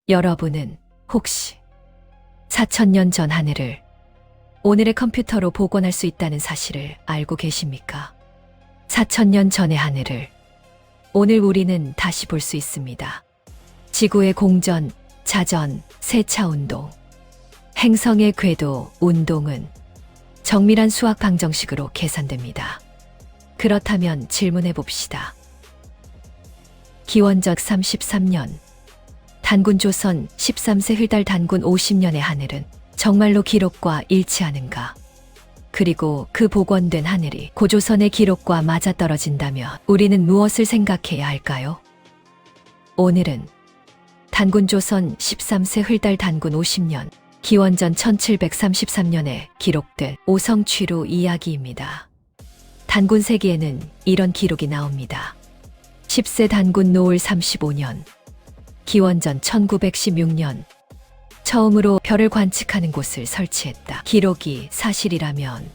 여러분은 혹시 4000년 전 하늘을 오늘의 컴퓨터로 복원할 수 있다는 사실을 알고 계십니까? 4000년 전의 하늘을 오늘 우리는 다시 볼 수 있습니다. 지구의 공전, 자전, 세차 운동, 행성의 궤도 운동은 정밀한 수학 방정식으로 계산됩니다. 그렇다면 질문해 봅시다. 기원전 33년, 단군 조선 13세 흘달 단군 50년의 하늘은 정말로 기록과 일치하는가? 그리고 그 복원된 하늘이 고조선의 기록과 맞아떨어진다면 우리는 무엇을 생각해야 할까요? 오늘은 단군 조선 13세 흘달 단군 50년, 기원전 1733년에 기록된 오성취루 이야기입니다. 단군 세기에는 이런 기록이 나옵니다. 10세 단군 노을 35년, 기원전 1916년, 처음으로 별을 관측하는 곳을 설치했다. 기록이 사실이라면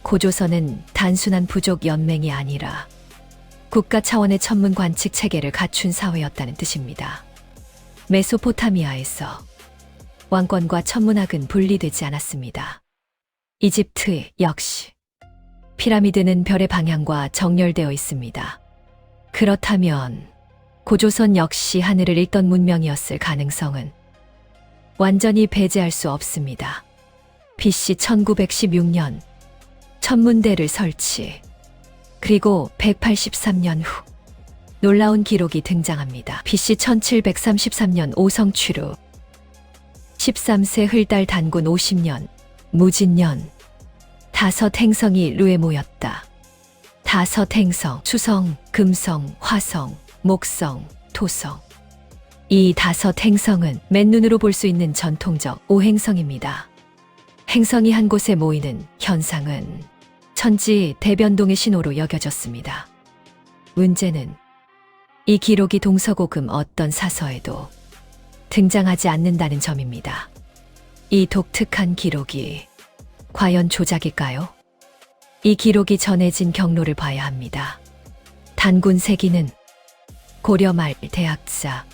고조선은 단순한 부족 연맹이 아니라 국가 차원의 천문 관측 체계를 갖춘 사회였다는 뜻입니다. 메소포타미아에서 왕권과 천문학은 분리되지 않았습니다. 이집트 역시 피라미드는 별의 방향과 정렬되어 있습니다. 그렇다면 고조선 역시 하늘을 읽던 문명이었을 가능성은 완전히 배제할 수 없습니다. BC 1916년 천문대를 설치, 그리고 183년 후 놀라운 기록이 등장합니다. BC 1733년 오성취루, 13세 흘달 단군 50년, 무진년, 5 행성이 루에 모였다. 5 행성, 수성, 금성, 화성, 목성, 토성. 이 5 행성은 맨눈으로 볼 수 있는 전통적 5행성입니다. 행성이 한 곳에 모이는 현상은 천지 대변동의 신호로 여겨졌습니다. 문제는 이 기록이 동서고금 어떤 사서에도 등장하지 않는다는 점입니다. 이 독특한 기록이 과연 조작일까요? 이 기록이 전해진 경로를 봐야 합니다. 단군 세기는 고려 말 대학자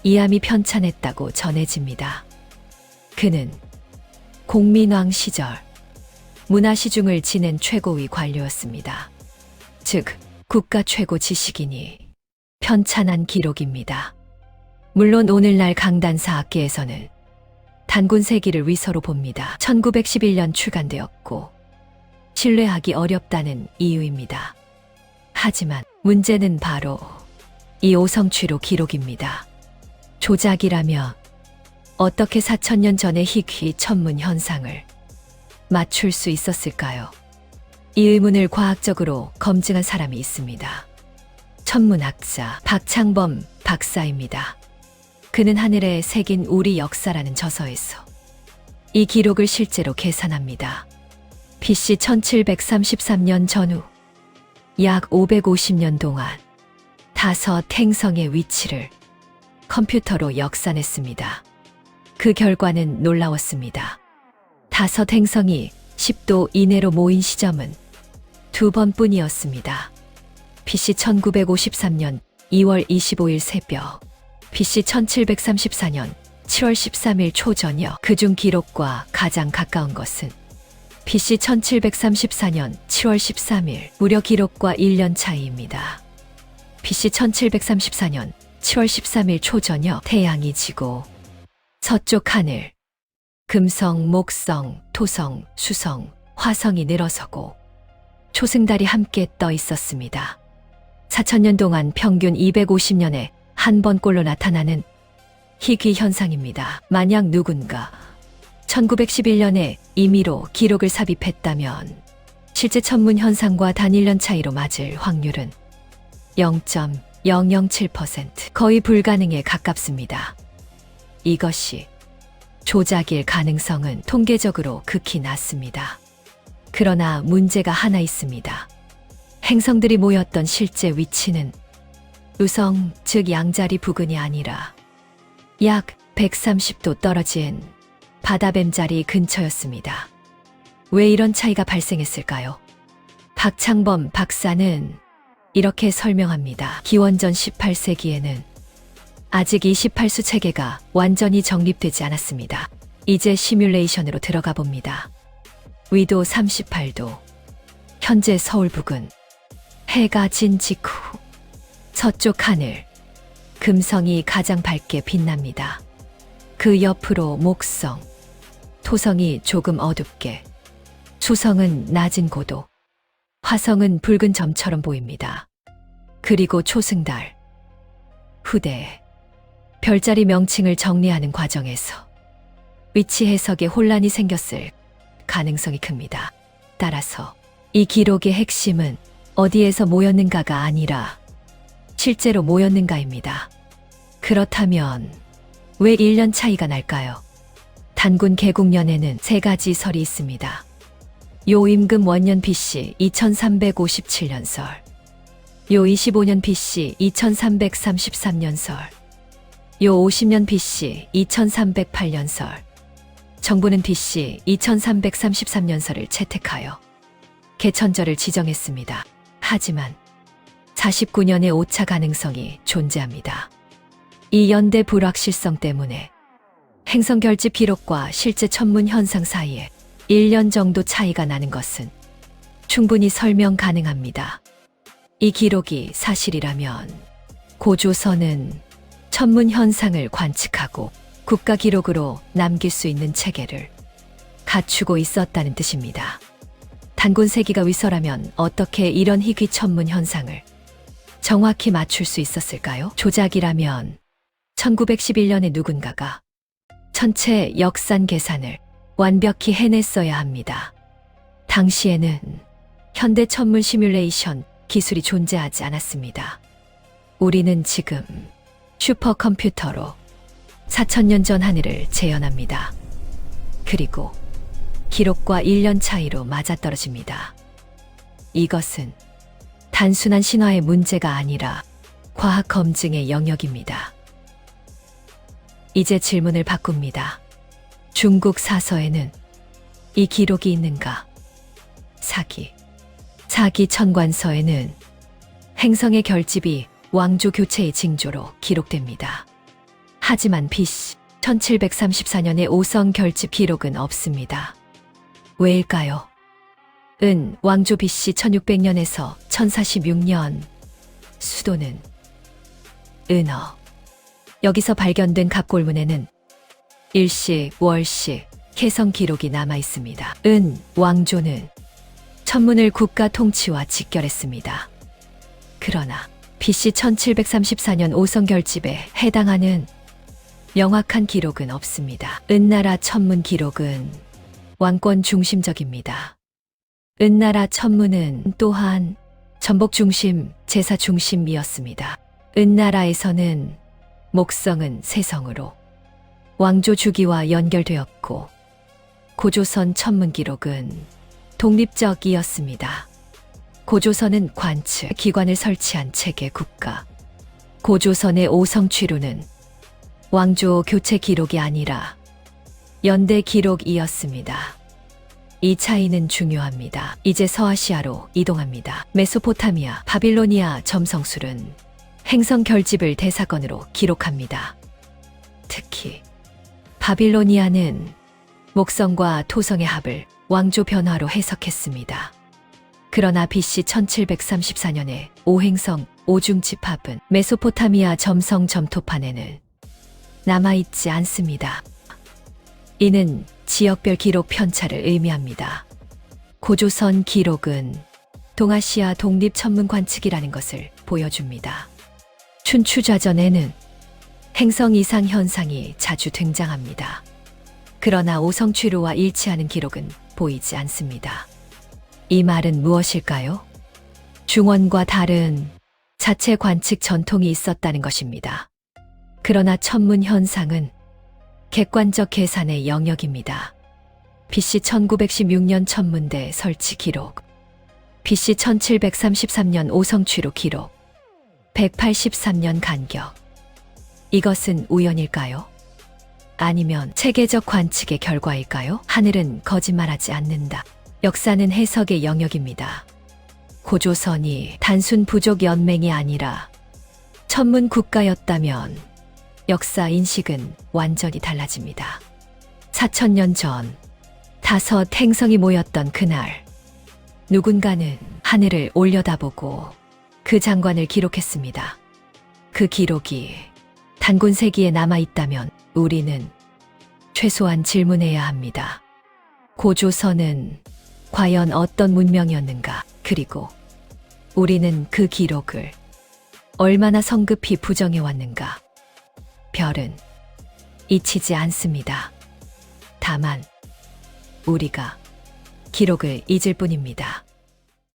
이암이 편찬했다고 전해집니다. 그는 공민왕 시절 문화시중을 지낸 최고위 관료였습니다. 즉, 국가 최고 지식인이 편찬한 기록입니다. 물론 오늘날 강단사 학계에서는 단군 세기를 위서로 봅니다. 1911년 출간되었고 신뢰하기 어렵다는 이유입니다. 하지만 문제는 바로 이 오성취루 기록입니다. 조작이라면 어떻게 4000년 전의 희귀 천문 현상을 맞출 수 있었을까요? 이 의문을 과학적으로 검증한 사람이 있습니다. 천문학자 박창범 박사입니다. 그는 하늘에 새긴 우리 역사라는 저서에서 이 기록을 실제로 계산합니다. BC 1733년 전후 약 550년 동안 5 행성의 위치를 컴퓨터로 역산했습니다. 그 결과는 놀라웠습니다. 5 행성이 10도 이내로 모인 시점은 2번뿐이었습니다. BC 1953년 2월 25일 새벽, BC 1734년 7월 13일 초저녁. 그중 기록과 가장 가까운 것은 BC 1734년 7월 13일, 무려 기록과 1년 차이입니다. BC 1734년 7월 13일 초저녁, 태양이 지고 서쪽 하늘, 금성, 목성, 토성, 수성, 화성이 늘어서고 초승달이 함께 떠 있었습니다. 4000년 동안 평균 250년에 한 번꼴로 나타나는 희귀 현상입니다. 만약 누군가 1911년에 임의로 기록을 삽입했다면 실제 천문 현상과 단 1년 차이로 맞을 확률은 0.007%, 거의 불가능에 가깝습니다. 이것이 조작일 가능성은 통계적으로 극히 낮습니다. 그러나 문제가 하나 있습니다. 행성들이 모였던 실제 위치는 우성, 즉 양자리 부근이 아니라 약 130도 떨어진 바다뱀자리 근처였습니다. 왜 이런 차이가 발생했을까요? 박창범 박사는 이렇게 설명합니다. 기원전 18세기에는 아직 28수 체계가 완전히 정립되지 않았습니다. 이제 시뮬레이션으로 들어가 봅니다. 위도 38도. 현재 서울 부근. 해가 진 직후. 서쪽 하늘. 금성이 가장 밝게 빛납니다. 그 옆으로 목성. 토성이 조금 어둡게. 수성은 낮은 고도. 화성은 붉은 점처럼 보입니다. 그리고 초승달. 후대. 별자리 명칭을 정리하는 과정에서 위치 해석에 혼란이 생겼을 가능성이 큽니다. 따라서 이 기록의 핵심은 어디에서 모였는가가 아니라 실제로 모였는가입니다. 그렇다면 왜 1년 차이가 날까요? 단군 개국년에는 3가지 설이 있습니다. 요 임금 원년 BC 2357년 설, 요 25년 BC 2333년 설, 요 50년 BC 2308년 설. 정부는 BC 2333년 설을 채택하여 개천절을 지정했습니다. 하지만 49년의 오차 가능성이 존재합니다. 이 연대 불확실성 때문에 행성 결집 기록과 실제 천문 현상 사이에 1년 정도 차이가 나는 것은 충분히 설명 가능합니다. 이 기록이 사실이라면 고조선은 천문 현상을 관측하고 국가 기록으로 남길 수 있는 체계를 갖추고 있었다는 뜻입니다. 단군 세기가 위서라면 어떻게 이런 희귀 천문 현상을 정확히 맞출 수 있었을까요? 조작이라면 1911년에 누군가가 전체 역산 계산을 완벽히 해냈어야 합니다. 당시에는 현대 천문 시뮬레이션 기술이 존재하지 않았습니다. 우리는 지금 슈퍼컴퓨터로 4000년 전 하늘을 재현합니다. 그리고 기록과 1년 차이로 맞아떨어집니다. 이것은 단순한 신화의 문제가 아니라 과학 검증의 영역입니다. 이제 질문을 바꿉니다. 중국 사서에는 이 기록이 있는가? 사기 천관서에는 행성의 결집이 왕조 교체의 징조로 기록됩니다. 하지만 BC 1734년의 오성 결집 기록은 없습니다. 왜일까요? 왕조 BC 1600년에서 1046년. 수도는 은어. 여기서 발견된 갑골문에는 일식, 월식, 개성 기록이 남아 있습니다. 왕조는 천문을 국가 통치와 직결했습니다. 그러나 BC 1734년 오성 결집에 해당하는 명확한 기록은 없습니다. 은나라 천문 기록은 왕권 중심적입니다. 은나라 천문은 또한 전복 중심, 제사 중심이었습니다. 은나라에서는 목성은 세성으로 왕조 주기와 연결되었고 고조선 천문 기록은 독립적이었습니다. 고조선은 관측 기관을 설치한 체계 국가. 고조선의 오성취루는 왕조 교체 기록이 아니라 연대 기록이었습니다. 이 차이는 중요합니다. 이제 서아시아로 이동합니다. 메소포타미아, 바빌로니아 점성술은 행성 결집을 대사건으로 기록합니다. 특히 바빌로니아는 목성과 토성의 합을 왕조 변화로 해석했습니다. 그러나 BC 1734년에 오행성 오중집합은 메소포타미아 점성 점토판에는 남아있지 않습니다. 이는 지역별 기록 편차를 의미합니다. 고조선 기록은 동아시아 독립 천문 관측이라는 것을 보여줍니다. 춘추좌전에는 행성 이상 현상이 자주 등장합니다. 그러나 오성취루와 일치하는 기록은 보이지 않습니다. 이 말은 무엇일까요? 중원과 다른 자체 관측 전통이 있었다는 것입니다. 그러나 천문 현상은 객관적 계산의 영역입니다. BC 1916년 천문대 설치 기록, BC 1733년 오성취루 기록, 183년 간격. 이것은 우연일까요? 아니면 체계적 관측의 결과일까요? 하늘은 거짓말하지 않는다. 역사는 해석의 영역입니다. 고조선이 단순 부족 연맹이 아니라 천문 국가였다면 역사 인식은 완전히 달라집니다. 4,000년 전, 5 행성이 모였던 그날, 누군가는 하늘을 올려다보고 그 장관을 기록했습니다. 그 기록이 단군 세기에 남아있다면 우리는 최소한 질문해야 합니다. 고조선은 과연 어떤 문명이었는가? 그리고 우리는 그 기록을 얼마나 성급히 부정해왔는가? 별은 잊히지 않습니다. 다만 우리가 기록을 잊을 뿐입니다.